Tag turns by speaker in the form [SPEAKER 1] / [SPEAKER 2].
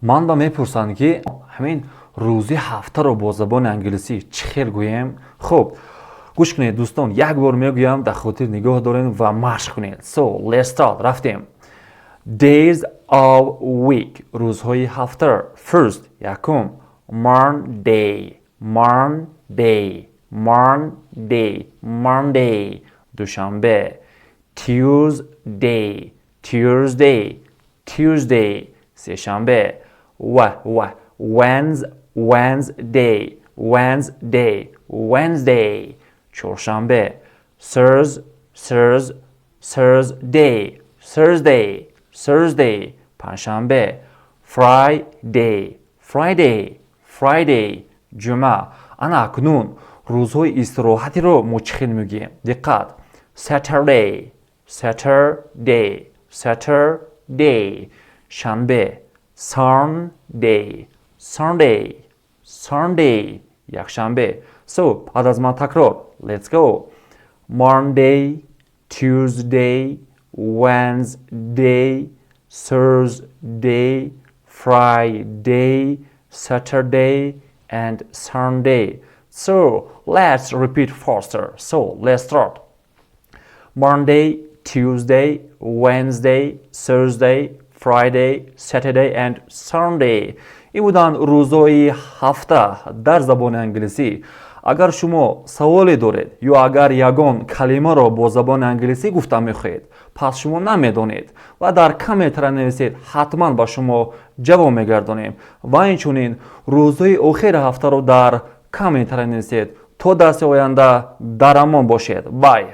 [SPEAKER 1] ман ба мепурсанд ки ҳамин рӯзи ҳафтаро бо забони англисӣ чӣ хел гӯем? Хуб, гӯш кунед дӯстон, як бор мегӯям, дар хотир нигоҳ доред ва машқ кунед. So, let's start. Рафтем. Days of week. Рӯзҳои ҳафта. First, якум. Monday. Monday. Monday. Monday. Душанбе. Tuesday. Tuesday. Tuesday. Сешанбе. Wednesday. Wednesday. Wednesday. Чоршанбе. Thursday. Thursday. Thursday. Паншанбе. Friday. Friday. Friday. Ҷумъа. Ана акнун рӯзҳои истироҳатиро мо чӣ хел мегӯем? Диққат. Saturday. Saturday. Saturday. Шанбе. Sunday. Sunday. Sunday. Якшанбе. So, баъд аз ман такрор. Let's go. Monday, Tuesday, Wednesday, Thursday, Friday, Saturday, and Sunday. So, let's repeat faster. So, let's start. Monday, Tuesday, Wednesday, Thursday, Friday, Saturday, and Sunday. ин буданд рӯзҳои ҳафта дар забони англисӣ. Агар шумо саволе доред ё агар ягон калимаро бо забони англисӣ гуфта мехоҳед, пас шумо намедонед ва дар комментара нависед, ҳатман ба шумо ҷавоб мегардонем. Ва инчунин рӯзҳои охири ҳафтаро дар комментара нависед. То дарси оянда дар амон бошед. Бай.